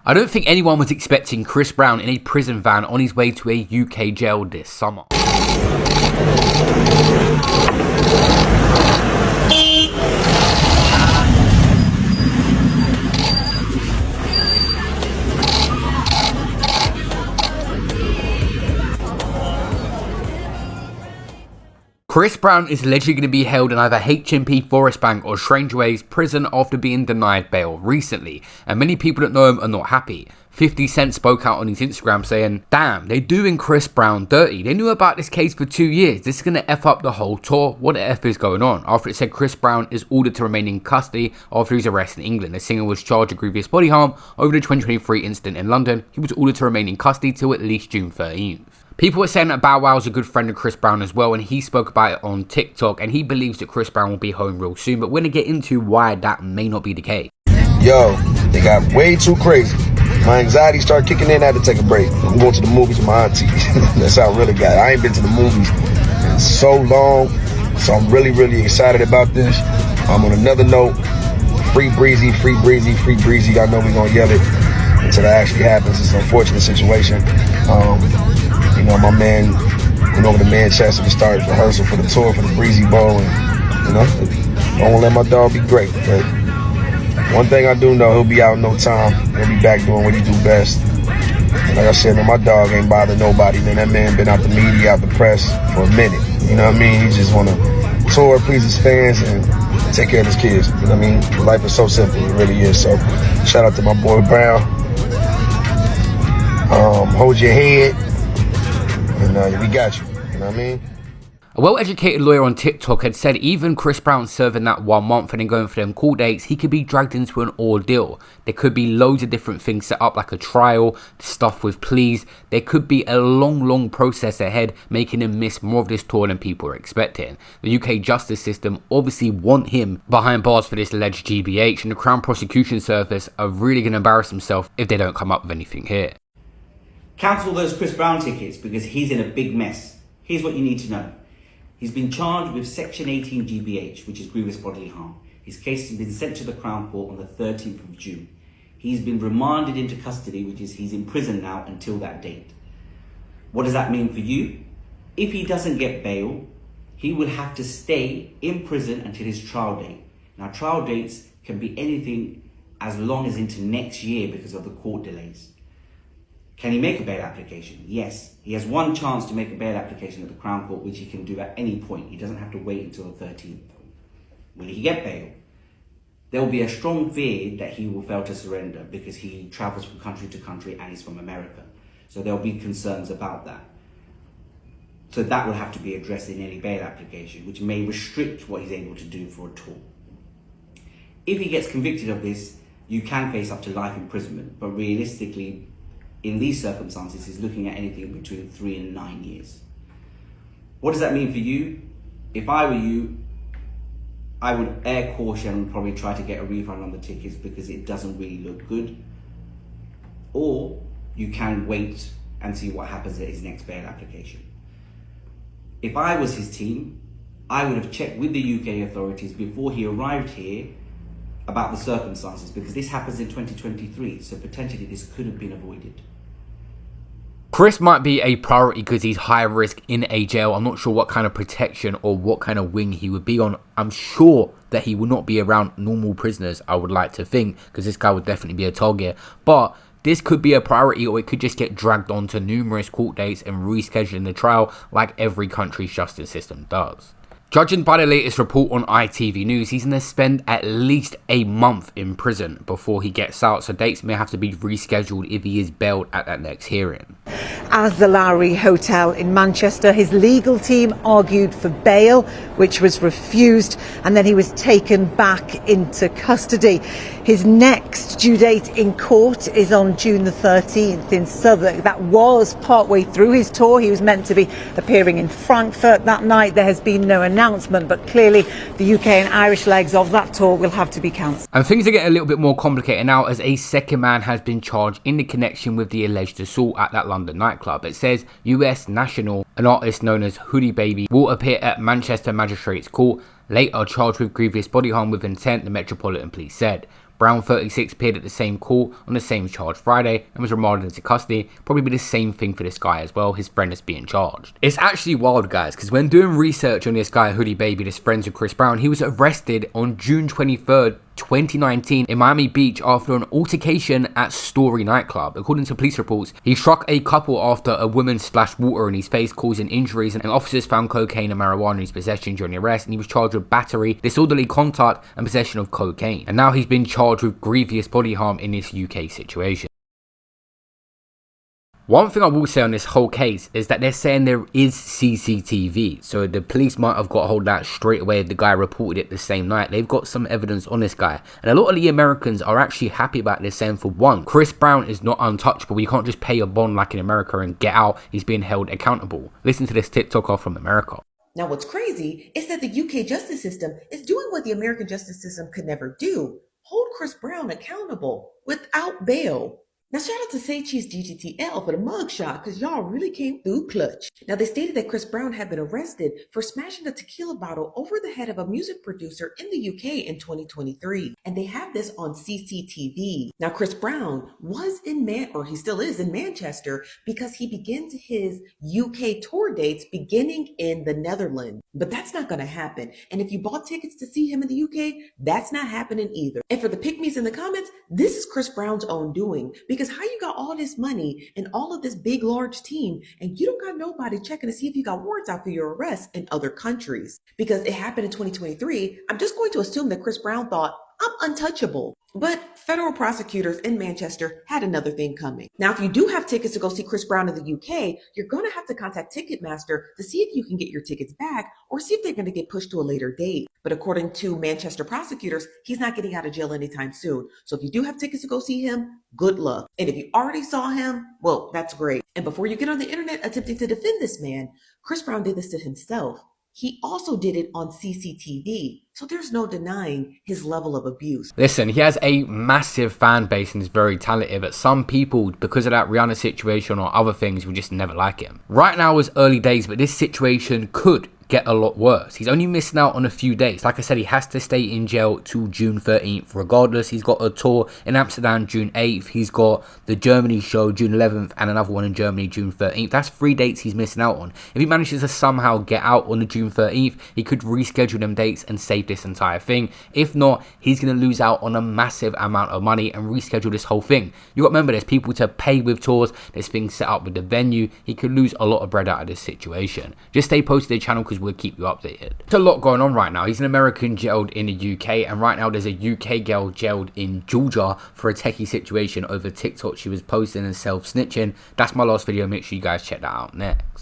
I don't think anyone was expecting Chris Brown in a prison van on his way to a UK jail this summer. Chris Brown is allegedly going to be held in either HMP Forest Bank or Strangeways prison after being denied bail recently, and many people that know him are not happy. 50 Cent spoke out on his Instagram saying, "Damn, they're doing Chris Brown dirty. They knew about this case for 2 years. This is going to F up the whole tour. What the F is going on?" After it said Chris Brown is ordered to remain in custody after his arrest in England. The singer was charged with grievous body harm over the 2023 incident in London. He was ordered to remain in custody till at least June 13th. People were saying that Bow Wow's a good friend of Chris Brown as well, and he spoke about it on TikTok, and he believes that Chris Brown will be home real soon, but we're going to get into why that may not be the case. Yo, they got way too crazy. My anxiety started kicking in, I had to take a break. I'm going to the movies with my auntie. That's how I really got it. I ain't been to the movies in so long, so I'm really, really excited about this. On another note, free Breezy, free Breezy, free Breezy. I know we're going to yell it until that actually happens. It's an unfortunate situation. You know, my man went over to Manchester to start rehearsal for the tour for the Breezy Bowl, and, you know, I won't let my dog be great, but one thing I do know, he'll be out in no time. He'll be back doing what he do best. And like I said, man, my dog ain't bothered nobody, man. That man been out the media, out the press for a minute. You know what I mean? He just want to tour, please his fans, and take care of his kids. You know what I mean? Life is so simple, it really is. So shout out to my boy Brown. Hold your head. And we got you, you know what I mean? A well-educated lawyer on TikTok had said even Chris Brown serving that 1 month and then going for them court dates, he could be dragged into an ordeal. There could be loads of different things set up, like a trial, stuff with pleas. There could be a long process ahead, making him miss more of this tour than people are expecting. The UK justice system obviously want him behind bars for this alleged GBH, and the Crown Prosecution Service are really going to embarrass themselves if they don't come up with anything here. Cancel those Chris Brown tickets because he's in a big mess. Here's what you need to know. He's been charged with Section 18 GBH, which is grievous bodily harm. His case has been sent to the Crown Court on the 13th of June. He's been remanded into custody, which is he's in prison now until that date. What does that mean for you? If he doesn't get bail, he will have to stay in prison until his trial date. Now, trial dates can be anything as long as into next year because of the court delays. Can he make a bail application? Yes. He has one chance to make a bail application at the Crown Court, which he can do at any point. He doesn't have to wait until the 13th. Will he get bail? There will be a strong fear that he will fail to surrender because he travels from country to country and he's from America. So there will be concerns about that. So that will have to be addressed in any bail application, which may restrict what he's able to do for a tour. If he gets convicted of this, you can face up to life imprisonment, but realistically, in these circumstances, he's looking at anything between 3 and 9 years. What does that mean for you? If I were you, I would air caution and probably try to get a refund on the tickets because it doesn't really look good. Or you can wait and see what happens at his next bail application. If I was his team, I would have checked with the UK authorities before he arrived here about the circumstances, because this happens in 2023, so potentially this could have been avoided. Chris might be a priority because he's high risk in a jail. I'm not sure what kind of protection or what kind of wing he would be on. I'm sure that he will not be around normal prisoners, I would like to think, because this guy would definitely be a target. But this could be a priority, or it could just get dragged on to numerous court dates and rescheduling the trial like every country's justice system does. Judging by the latest report on ITV News, he's going to spend at least a month in prison before he gets out, so dates may have to be rescheduled if he is bailed at that next hearing. At the Lowry Hotel in Manchester, his legal team argued for bail, which was refused, and then he was taken back into custody. His next due date in court is on June the 13th in Southwark. That was partway through his tour. He was meant to be appearing in Frankfurt that night. There has been no announcement, but clearly the UK and Irish legs of that tour will have to be cancelled. And things are getting a little bit more complicated now, as a second man has been charged in the connection with the alleged assault at that London nightclub. It says US national, an artist known as Hoodie Baby, will appear at Manchester Magistrates Court, later charged with grievous body harm with intent, the Metropolitan Police said. Brown, 36, appeared at the same court on the same charge Friday and was remanded into custody. Probably be the same thing for this guy as well, his friend is being charged. It's actually wild, guys, because when doing research on this guy, Hoodie Baby, this friends with Chris Brown, he was arrested on June 23rd, 2019 in Miami Beach after an altercation at Story nightclub. According to police reports, he struck a couple after a woman splashed water in his face, causing injuries, and officers found cocaine and marijuana in his possession during the arrest, and he was charged with battery, disorderly conduct, and possession of cocaine. And now he's been charged with grievous bodily harm in this UK situation. One thing I will say on this whole case is that they're saying there is CCTV, so the police might have got hold of that straight away if the guy reported it the same night. They've got some evidence on this guy, and a lot of the Americans are actually happy about this, saying for one, Chris Brown is not untouchable. You can't just pay a bond like in America and get out. He's being held accountable. Listen to this TikToker from America. Now, what's crazy is that the UK justice system is doing what the American justice system could never do: hold Chris Brown accountable without bail. Now, shout out to Say Cheese GGTL for the mugshot, because y'all really came through clutch. Now, they stated that Chris Brown had been arrested for smashing a tequila bottle over the head of a music producer in the UK in 2023. And they have this on CCTV. Now, Chris Brown was he still is in Manchester, because he begins his UK tour dates beginning in the Netherlands. But that's not going to happen. And if you bought tickets to see him in the UK, that's not happening either. And for the pick-me's in the comments, this is Chris Brown's own doing. Because how you got all this money and all of this big, large team, and you don't got nobody checking to see if you got warrants out for your arrest in other countries? Because it happened in 2023, I'm just going to assume that Chris Brown thought, I'm untouchable. But federal prosecutors in Manchester had another thing coming. Now, if you do have tickets to go see Chris Brown in the UK, you're going to have to contact Ticketmaster to see if you can get your tickets back or see if they're going to get pushed to a later date. But according to Manchester prosecutors, he's not getting out of jail anytime soon. So if you do have tickets to go see him, good luck. And if you already saw him, well, that's great. And before you get on the internet attempting to defend this man, Chris Brown did this to himself. He also did it on CCTV, so there's no denying his level of abuse. Listen, he has a massive fan base and is very talented, but some people, because of that Rihanna situation or other things, will just never like him. Right now is early days, but this situation could get a lot worse. He's only missing out on a few days. Like I said, he has to stay in jail till June 13th regardless. He's got a tour in Amsterdam June 8th. He's got the Germany show June 11th and another one in Germany June 13th. That's 3 dates he's missing out on. If he manages to somehow get out on the June 13th, he could reschedule them dates and save this entire thing. If not, he's going to lose out on a massive amount of money and reschedule this whole thing. You got to remember, there's people to pay with tours. There's things set up with the venue. He could lose a lot of bread out of this situation. Just stay posted to the channel because we'll keep you updated. There's a lot going on right now. He's an American jailed in the UK, and right now there's a UK girl jailed in Georgia for a techie situation over TikTok. She was posting and self-snitching. That's my last video. Make sure you guys check that out next.